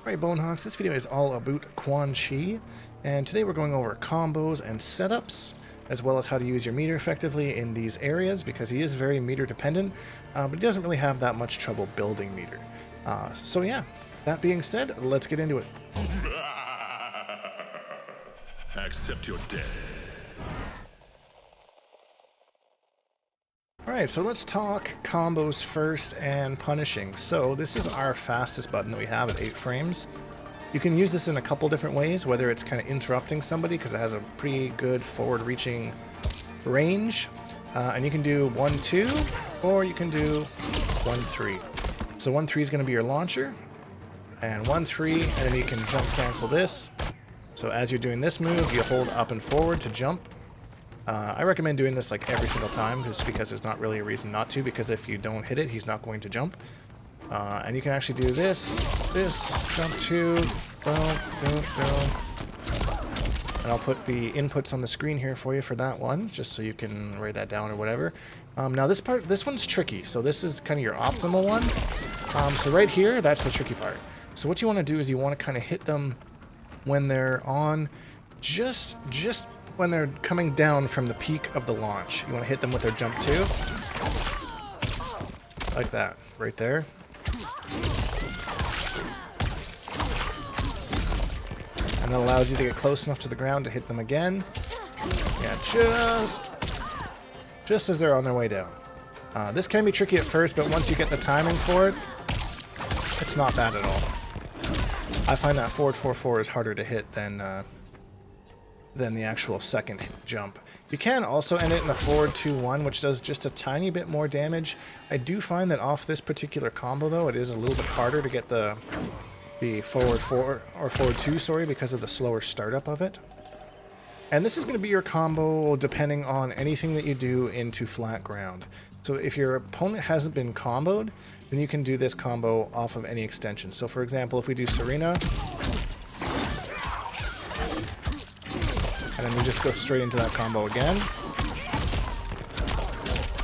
Alright, Bonehawks, this video is all about Quan Chi, and today we're going over combos and setups, as well as how to use your meter effectively in these areas, because he is very meter dependent, but he doesn't really have that much trouble building meter. So yeah, that being said, let's get into it. Accept your death. Alright, so let's talk combos first and punishing. So this is our fastest button that we have at 8 frames. You can use this in a couple different ways, whether it's kind of interrupting somebody because it has a pretty good forward-reaching range. And you can do 1-2, or you can do 1-3. So 1-3 is going to be your launcher, and 1-3, and then you can jump cancel this. So as you're doing this move, you hold up and forward to jump. I recommend doing this like every single time, just because there's not really a reason not to, because if you don't hit it, he's not going to jump. And you can actually do this, jump 2, boom, boom, boom. And I'll put the inputs on the screen here for you for that one, just so you can write that down or whatever. Now this one's tricky, so this is kind of your optimal one. So right here, that's the tricky part. So what you want to do is you want to kind of hit them when they're on, just when they're coming down from the peak of the launch. You want to hit them with their jump 2. Like that, right there. And that allows you to get close enough to the ground to hit them again. Yeah, just as they're on their way down. This can be tricky at first, but once you get the timing for it, it's not bad at all. I find that forward 4-4 is harder to hit than the actual second jump. You can also end it in a forward 2-1, which does just a tiny bit more damage. I do find that off this particular combo, though, it is a little bit harder to get the forward 4 or forward 2, sorry, because of the slower startup of it. And this is going to be your combo depending on anything that you do into flat ground. So if your opponent hasn't been comboed, then you can do this combo off of any extension. So for example, if we do Serena, and then we just go straight into that combo again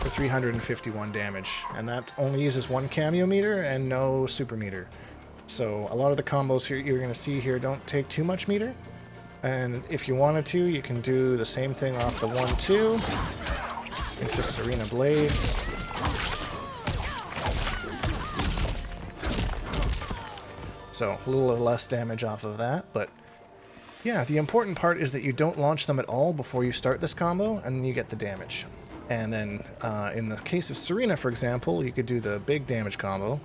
for 351 damage. And that only uses 1 cameo meter and no super meter. So a lot of the combos here you're going to see here don't take too much meter. And if you wanted to, you can do the same thing off the 1-2 into Serena Blades. So a little less damage off of that, but yeah, the important part is that you don't launch them at all before you start this combo, and then you get the damage. And then in the case of Serena, for example, you could do the big damage combo.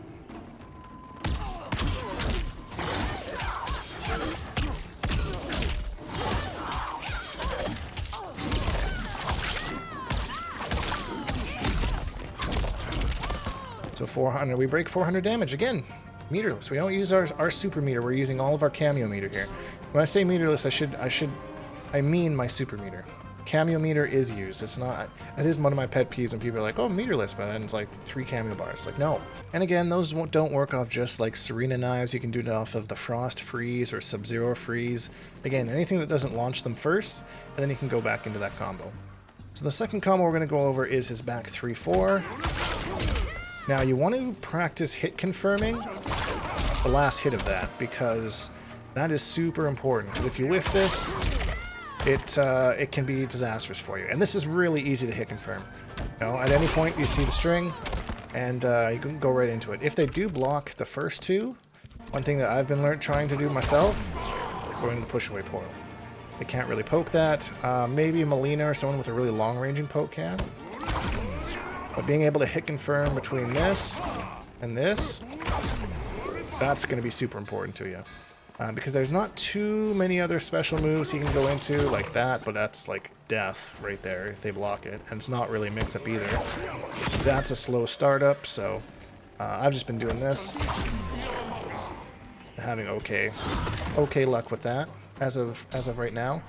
So 400, we break 400 damage again. Meterless. We don't use our super meter. We're using all of our cameo meter here. When I say meterless, I mean my super meter. Cameo meter is used. It's not. It is one of my pet peeves when people are like, "Oh, meterless," but then it's like 3 cameo bars. Like, no. And again, those don't work off just like Serena knives. You can do it off of the Frost freeze or Sub-Zero freeze. Again, anything that doesn't launch them first, and then you can go back into that combo. So the second combo we're going to go over is his back 3-4. Now you want to practice hit confirming the last hit of that, because that is super important. Because if you whiff this, it can be disastrous for you. And this is really easy to hit confirm. You know, at any point you see the string, and you can go right into it. If they do block the first 2, one thing that I've been trying to do myself, going to the push-away portal. They can't really poke that. Maybe Melina or someone with a really long-ranging poke can. But being able to hit confirm between this and this, that's going to be super important to you. Because there's not too many other special moves he can go into like that, but that's like death right there if they block it. And it's not really mix-up either. That's a slow startup, so I've just been doing this. Having okay luck with that as of right now.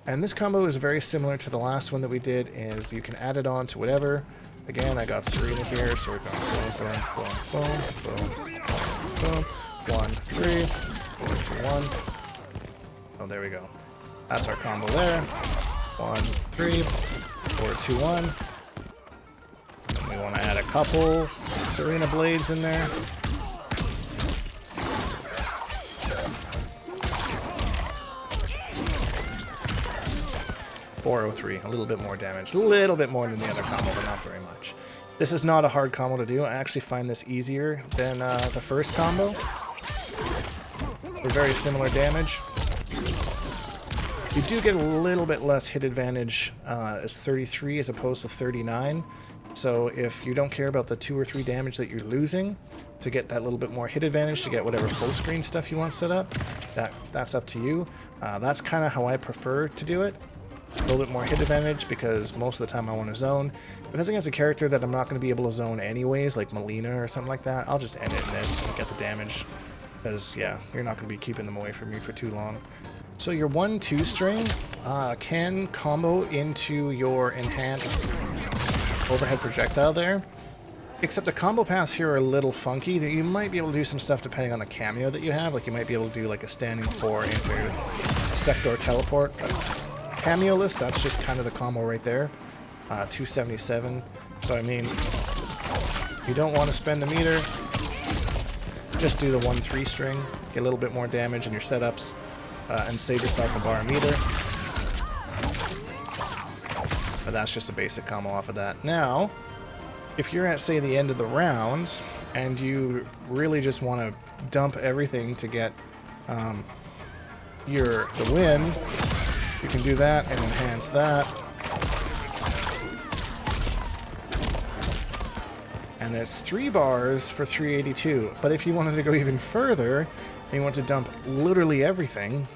And this combo is very similar to the last one that we did, is you can add it on to whatever. Again, I got Serena here, so we're going boom, boom, boom, boom, boom, boom, 1-3, 4-2-1. Oh, there we go. That's our combo there. 1-3, 4-2-1. We want to add a couple Serena Blades in there. 403, a little bit more damage. A little bit more than the other combo, but not very much. This is not a hard combo to do. I actually find this easier than the first combo. For very similar damage. You do get a little bit less hit advantage as 33 as opposed to 39. So if you don't care about the 2 or 3 damage that you're losing, to get that little bit more hit advantage, to get whatever full screen stuff you want set up, that's up to you. That's kind of how I prefer to do it. A little bit more hit advantage because most of the time I want to zone. Because against a character that I'm not going to be able to zone anyways, like Melina or something like that, I'll just end it in this and get the damage. Because, yeah, you're not going to be keeping them away from me for too long. So your 1-2 string can combo into your enhanced overhead projectile there. Except the combo paths here are a little funky. You might be able to do some stuff depending on the cameo that you have. Like you might be able to do like a standing 4 into a sector teleport. But cameo-less, that's just kind of the combo right there. 277. So I mean, you don't want to spend the meter. Just do the 1-3 string. Get a little bit more damage in your setups. And save yourself a bar meter. But that's just a basic combo off of that. Now, if you're at, say, the end of the round, and you really just want to dump everything to get the win, you can do that and enhance that. And there's 3 bars for 382. But if you wanted to go even further, and you want to dump literally everything,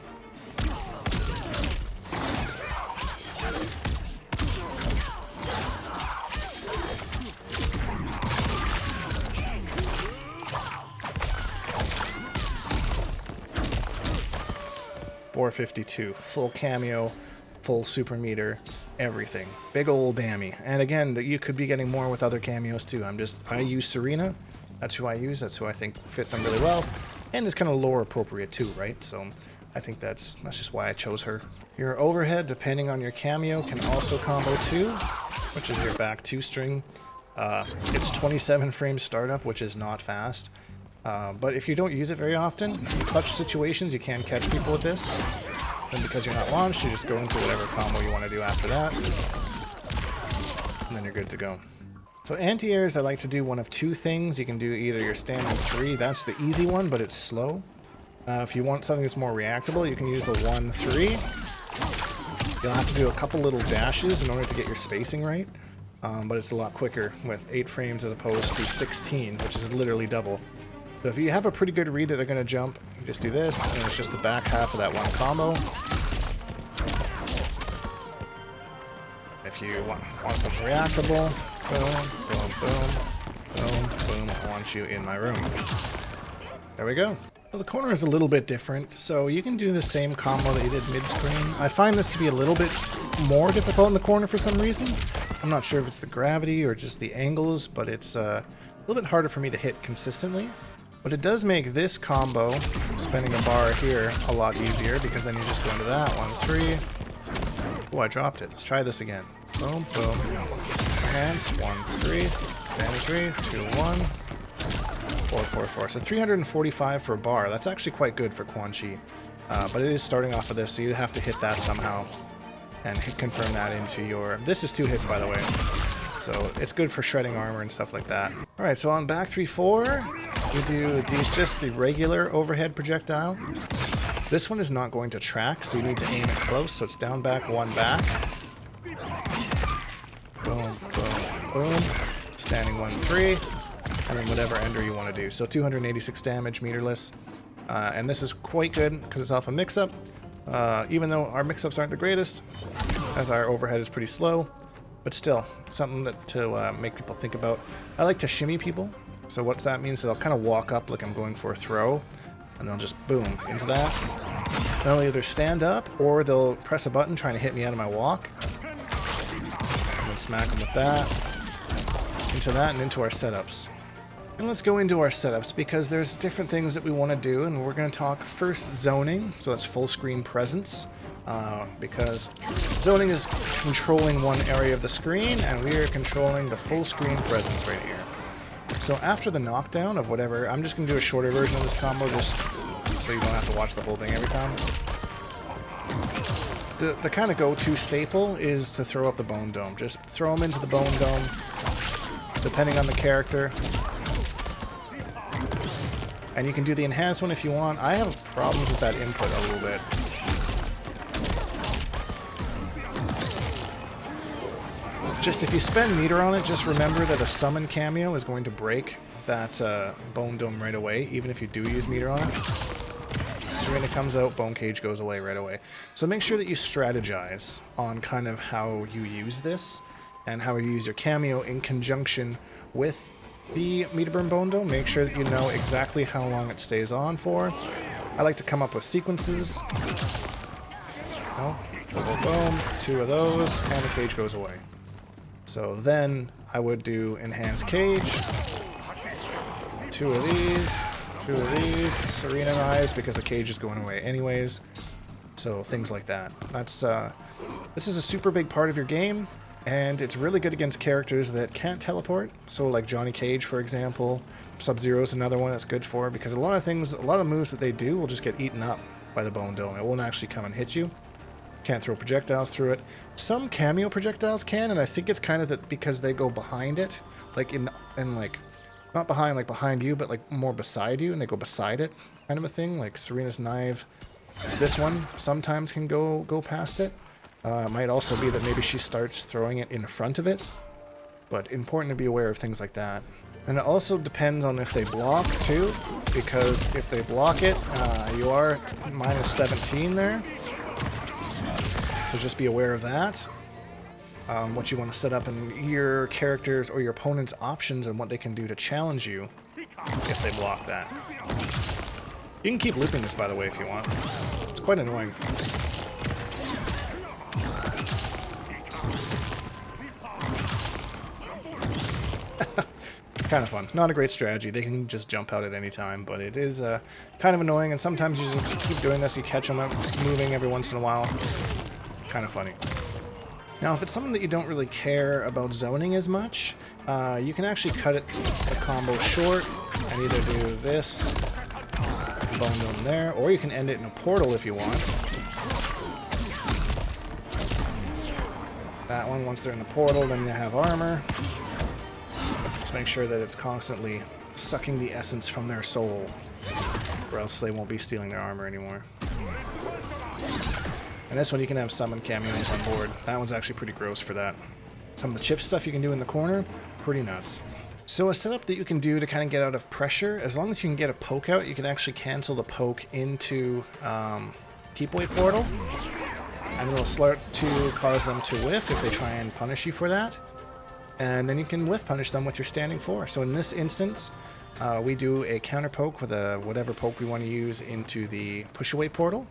452, full cameo, full super meter, everything. Big old dammy. And again, you could be getting more with other cameos too. I use Serena. That's who I use. That's who I think fits them really well. And is kind of lore appropriate too, right? So I think that's just why I chose her. Your overhead, depending on your cameo, can also combo too, which is your back 2 string. It's 27 frames startup, which is not fast. But if you don't use it very often, in clutch situations, you can catch people with this. And because you're not launched, you just go into whatever combo you want to do after that. And then you're good to go. So anti-airs, I like to do one of 2 things. You can do either your standard 3, that's the easy one, but it's slow. If you want something that's more reactable, you can use a 1-3. You'll have to do a couple little dashes in order to get your spacing right. But it's a lot quicker with 8 frames as opposed to 16, which is literally double. So if you have a pretty good read that they're going to jump, you just do this, and it's just the back half of that one combo. If you want something reactable, boom, boom, boom, boom, boom, I want you in my room. There we go. Well, the corner is a little bit different, so you can do the same combo that you did mid-screen. I find this to be a little bit more difficult in the corner for some reason. I'm not sure if it's the gravity or just the angles, but it's a little bit harder for me to hit consistently. But it does make this combo, spending a bar here, a lot easier, because then you just go into that, 1-3. Oh, I dropped it. Let's try this again. Boom, boom. Enhance, 1-3. Standing 3, 2-1. 4-4-4. So 345 for a bar. That's actually quite good for Quan Chi. But it is starting off of this, so you have to hit that somehow. And confirm that into your... This is 2 hits, by the way. So it's good for shredding armor and stuff like that. Alright, so on back 3-4, we do just the regular overhead projectile. This one is not going to track, so you need to aim it close. So it's down, back, 1 back. Boom, boom, boom. Standing 1-3. And then whatever ender you want to do. So 286 damage, meterless. And this is quite good because it's off a mix-up. Even though our mix-ups aren't the greatest, as our overhead is pretty slow. But still, something that to make people think about. I like to shimmy people. So what's that mean? So they'll kind of walk up like I'm going for a throw. And they'll just boom into that. They'll either stand up or they'll press a button trying to hit me out of my walk. And then smack them with that. Into that and into our setups. And let's go into our setups because there's different things that we want to do. And we're going to talk first zoning. So that's full screen presence. Because zoning is controlling one area of the screen, and we are controlling the full screen presence right here. So after the knockdown of whatever, I'm just going to do a shorter version of this combo just so you don't have to watch the whole thing every time. The kind of go-to staple is to throw up the Bone Dome. Just throw them into the Bone Dome, depending on the character. And you can do the enhanced one if you want. I have problems with that input a little bit. Just if you spend meter on it, just remember that a summon cameo is going to break that Bone Dome right away, even if you do use meter on it. Serena comes out, Bone Cage goes away right away. So make sure that you strategize on kind of how you use this and how you use your cameo in conjunction with the meter burn Bone Dome. Make sure that you know exactly how long it stays on for. I like to come up with sequences. Oh, boom, boom, boom, 2 of those, and the cage goes away. So then I would do enhanced cage, 2 of these, 2 of these, Serena Knives because the cage is going away anyways. So things like that. That's this is a super big part of your game, and it's really good against characters that can't teleport. So like Johnny Cage, for example. Sub-Zero is another one that's good for, because a lot of moves that they do will just get eaten up by the Bone Dome. It won't actually come and hit you. Can't throw projectiles through it. Some cameo projectiles can, and I think it's kind of that because they go behind it, like in like not behind like behind you, but like more beside you, and they go beside it, kind of a thing. Like Serena's knife, this one sometimes can go past it. It might also be that maybe she starts throwing it in front of it, but important to be aware of things like that. And it also depends on if they block too, because if they block it, you are minus 17 there. So just be aware of that. What you want to set up in your characters or your opponent's options and what they can do to challenge you if they block that. You can keep looping this, by the way, if you want. It's quite annoying. Kind of fun. Not a great strategy. They can just jump out at any time, but it is kind of annoying, and sometimes you just keep doing this. You catch them up moving every once in a while. Kind of funny. Now, if it's something that you don't really care about zoning as much, you can actually cut it the combo short and either do this, Bone Dome there, or you can end it in a portal if you want. That one, once they're in the portal, then they have armor. Just make sure that it's constantly sucking the essence from their soul, or else they won't be stealing their armor anymore. And this one you can have summon cameos on board. That one's actually pretty gross for that. Some of the chip stuff you can do in the corner, pretty nuts. So a setup that you can do to kind of get out of pressure, as long as you can get a poke out, you can actually cancel the poke into Keep Away Portal. And it'll start to cause them to whiff if they try and punish you for that. And then you can whiff punish them with your standing 4. So in this instance, we do a counter poke with whatever poke we want to use into the Push Away Portal.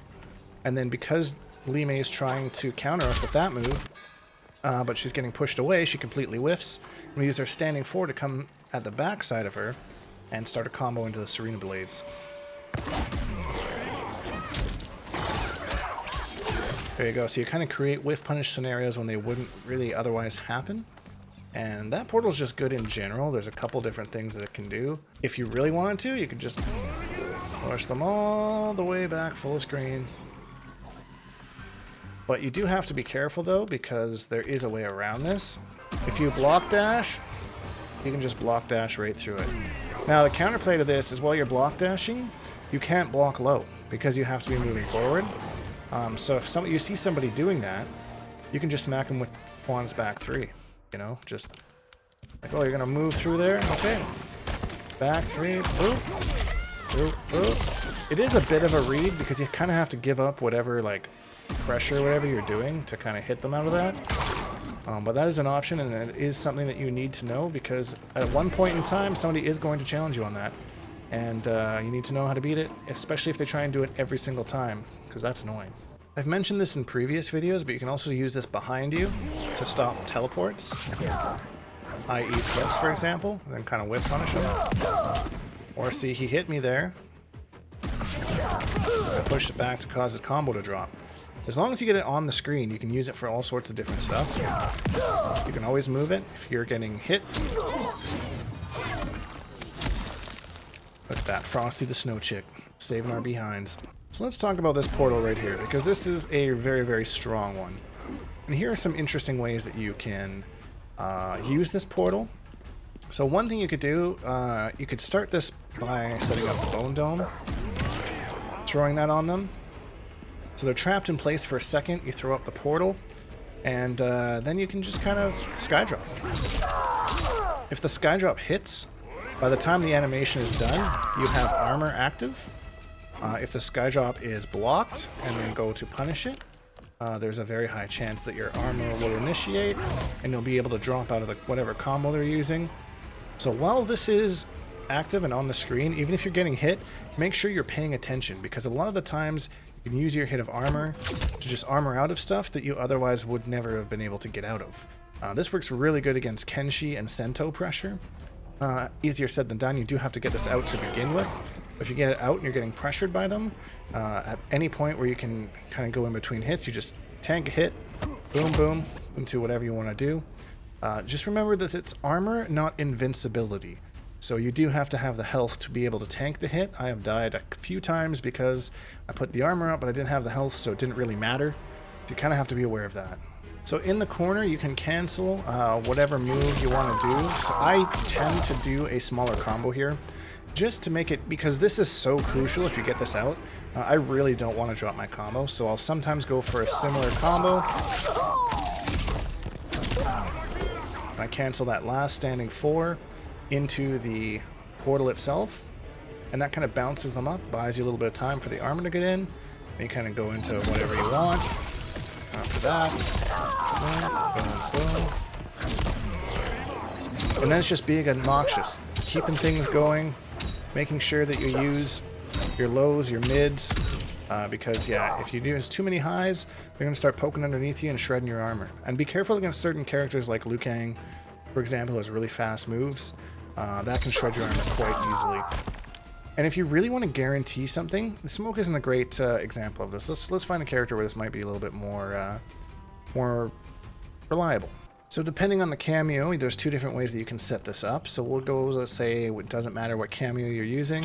And then because Li Mei is trying to counter us with that move, but she's getting pushed away, she completely whiffs. And we use our standing 4 to come at the back side of her and start a combo into the Serena Blades. There you go. So you kind of create whiff punish scenarios when they wouldn't really otherwise happen. And that portal is just good in general. There's a couple different things that it can do. If you really wanted to, you could just push them all the way back full screen. But you do have to be careful though, because there is a way around this. If you block dash, you can just block dash right through it. Now the counterplay to this is while you're block dashing, you can't block low because you have to be moving forward. So if you see somebody doing that, you can just smack them with Quan's back 3. You know, just like, oh, you're gonna move through there? Okay. Back 3, boop, boop, boop. It is a bit of a read because you kind of have to give up whatever, like, pressure, whatever you're doing to kind of hit them out of that. But that is an option, and it is something that you need to know because at one point in time, somebody is going to challenge you on that. And you need to know how to beat it, especially if they try and do it every single time, because that's annoying. I've mentioned this in previous videos, but you can also use this behind you to stop teleports, i.e. slips, for example, and then kind of whiff punish him. Or see, he hit me there. I pushed it back to cause his combo to drop. As long as you get it on the screen, you can use it for all sorts of different stuff. You can always move it if you're getting hit. Look at that, Frosty the Snow Chick, saving our behinds. So let's talk about this portal right here, because this is a very, very strong one. And here are some interesting ways that you can use this portal. So one thing you could do, you could start this by setting up the bone dome, throwing that on them. So they're trapped in place for a second, you throw up the portal, and then you can just kind of skydrop. If the skydrop hits, by the time the animation is done, you have armor active. If the skydrop is blocked and then go to punish it, there's a very high chance that your armor will initiate and you'll be able to drop out of whatever combo they're using. So while this is active and on the screen, even if you're getting hit, make sure you're paying attention, because a lot of the times you can use your hit of armor to just armor out of stuff that you otherwise would never have been able to get out of. This works really good against Quan Chi and Sento pressure. Easier said than done, you do have to get this out to begin with. If you get it out and you're getting pressured by them, at any point where you can kind of go in between hits, you just tank a hit, boom, boom, into whatever you want to do. Just remember that it's armor, not invincibility. So you do have to have the health to be able to tank the hit. I have died a few times because I put the armor up, but I didn't have the health, so it didn't really matter. You kind of have to be aware of that. So in the corner, you can cancel whatever move you want to do. So I tend to do a smaller combo here, just to make it, because this is so crucial if you get this out. I really don't want to drop my combo, so I'll sometimes go for a similar combo. And I cancel that last standing 4 into the portal itself, and that kind of bounces them up, buys you a little bit of time for the armor to get in, and you kind of go into whatever you want. After that, boom, boom, boom. And then it's just being obnoxious, keeping things going, making sure that you use your lows, your mids, because yeah, if you use too many highs, they're going to start poking underneath you and shredding your armor. And be careful against certain characters like Liu Kang, for example, who has really fast moves. That can shred your armor quite easily. And if you really want to guarantee something, the smoke isn't a great example of this. Let's find a character where this might be a little bit more reliable. So depending on the cameo, there's 2 different ways that you can set this up. So we'll go, let's say it doesn't matter what cameo you're using.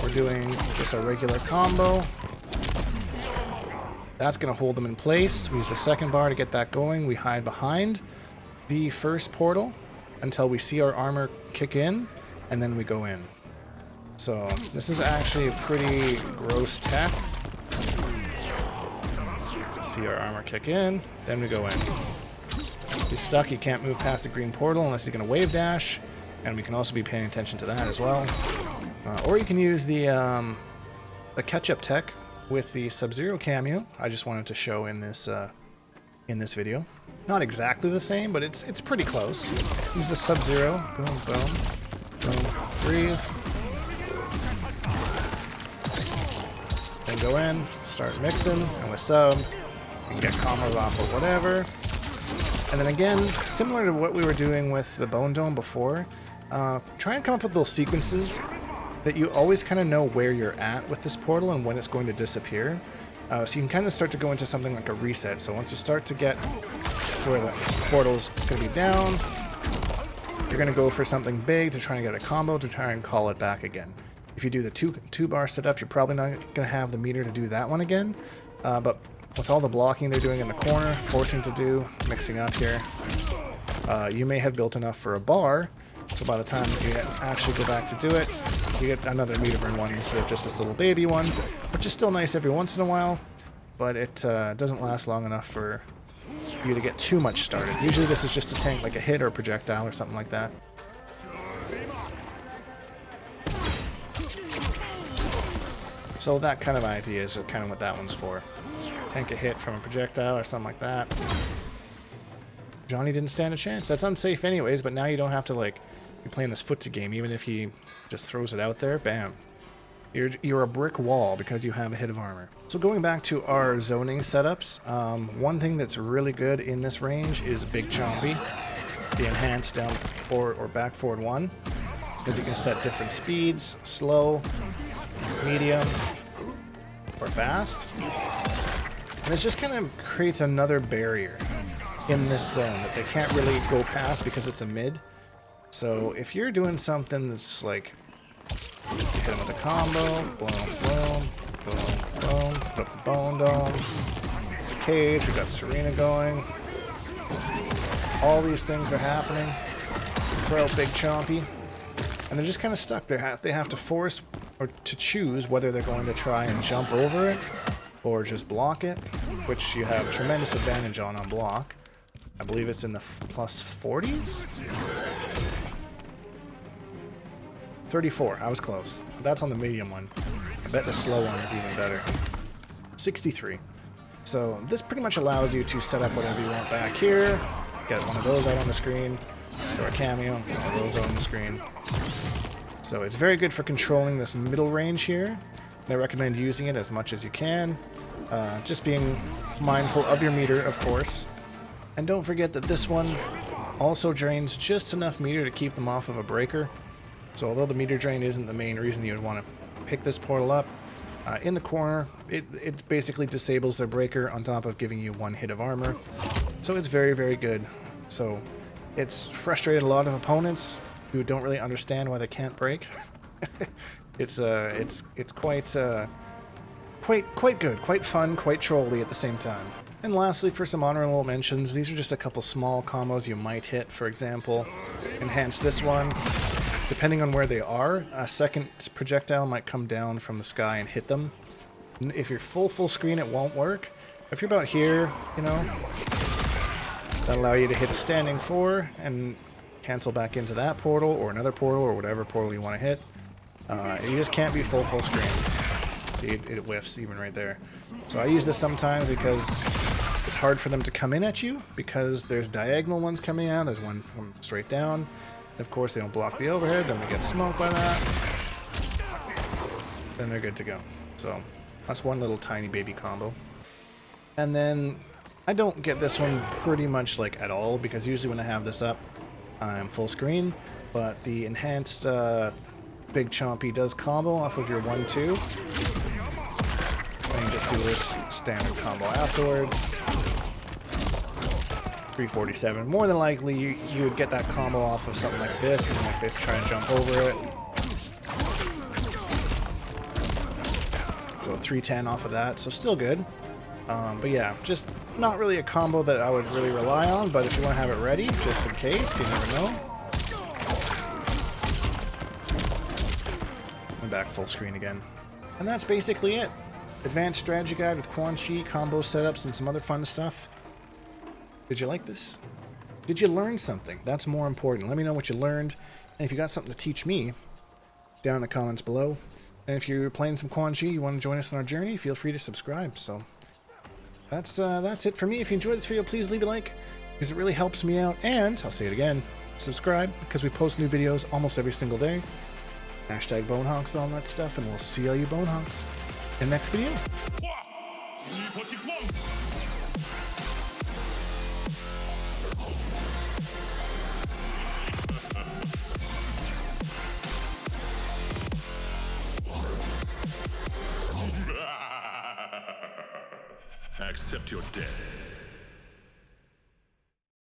We're doing just a regular combo. That's going to hold them in place. We use the second bar to get that going. We hide behind the first portal until we see our armor kick in, and then we go in. So this is actually a pretty gross tech. See our armor kick in, then we go in. If he's stuck, he can't move past the green portal unless he's going to wave dash, and we can also be paying attention to that as well. Or you can use the catch-up tech with the Sub-Zero cameo. I just wanted to show in this video. Not exactly the same, but it's pretty close. Use the Sub-Zero, boom, boom, boom, freeze. Then go in, start mixing, and with sub, you can get combos off or whatever. And then again, similar to what we were doing with the Bone Dome before, try and come up with little sequences that you always kind of know where you're at with this portal and when it's going to disappear. So you can kind of start to go into something like a reset. So once you start to get where the portal's going to be down, you're going to go for something big to try and get a combo to try and call it back again. If you do the two bar setup, you're probably not going to have the meter to do that one again. But with all the blocking they're doing in the corner, forcing to do, mixing up here, you may have built enough for a bar. So by the time you actually go back to do it, you get another meter burn one instead of just this little baby one, which is still nice every once in a while, but it doesn't last long enough for you to get too much started. Usually this is just to tank like a hit or a projectile or something like that. So that kind of idea is kind of what that one's for. Tank a hit from a projectile or something like that. Johnny didn't stand a chance. That's unsafe anyways, but now you don't have to like be playing this footsie game. Even if he just throws it out there, bam. You're a brick wall because you have a hit of armor. So going back to our zoning setups, one thing that's really good in this range is Big Chompy, the enhanced down forward or back forward 1, because you can set different speeds, slow, medium, or fast. And this just kind of creates another barrier in this zone that they can't really go past because it's a mid. So if you're doing something that's like, you hit him with a combo, boom, boom, boom, put up the Bone Dome. The Cage, we got Serena going. All these things are happening. Throw out Big Chompy. And they're just kind of stuck. They have to force or to choose whether they're going to try and jump over it or just block it, which you have tremendous advantage on block. I believe it's in the plus 40s? 34, I was close. That's on the medium one. I bet the slow one is even better. 63. So this pretty much allows you to set up whatever you want back here. Get one of those out on the screen, or a cameo, one of those out on the screen. So it's very good for controlling this middle range here. And I recommend using it as much as you can. Just being mindful of your meter, of course. And don't forget that this one also drains just enough meter to keep them off of a breaker. So although the meter drain isn't the main reason you would want to pick this portal up, in the corner, it basically disables their breaker on top of giving you 1 hit of armor. So it's very, very good. So it's frustrated a lot of opponents who don't really understand why they can't break. It's quite good, quite fun, quite trolly at the same time. And lastly, for some honorable mentions, these are just a couple small combos you might hit. For example, enhance this one. Depending on where they are, a second projectile might come down from the sky and hit them. If you're full screen, it won't work. If you're about here, you know, that'll allow you to hit a standing 4 and cancel back into that portal or another portal or whatever portal you want to hit. You just can't be full screen. See, it whiffs even right there. So I use this sometimes because it's hard for them to come in at you because there's diagonal ones coming out. There's one from straight down. Of course, they don't block the overhead, then they get smoked by that. Then they're good to go. So that's one little tiny baby combo. And then I don't get this one pretty much like at all because usually when I have this up, I'm full screen. But the enhanced Big Chompy does combo off of your 1-2. And you just do this standard combo afterwards. 347. More than likely, you would get that combo off of something like this, and like this, try and jump over it. So 310 off of that, so still good. But yeah, just not really a combo that I would really rely on, but if you want to have it ready, just in case, you never know. And back full screen again. And that's basically it. Advanced strategy guide with Quan Chi, combo setups, and some other fun stuff. Did you like this? Did you learn something? That's more important. Let me know what you learned. And if you got something to teach me, down in the comments below. And if you're playing some Quan Chi, you want to join us on our journey, feel free to subscribe. So that's it for me. If you enjoyed this video, please leave a like, because it really helps me out. And I'll say it again, subscribe, because we post new videos almost every single day. Hashtag Bonehawks, all that stuff, and we'll see all you Bonehawks in the next video. Accept your death.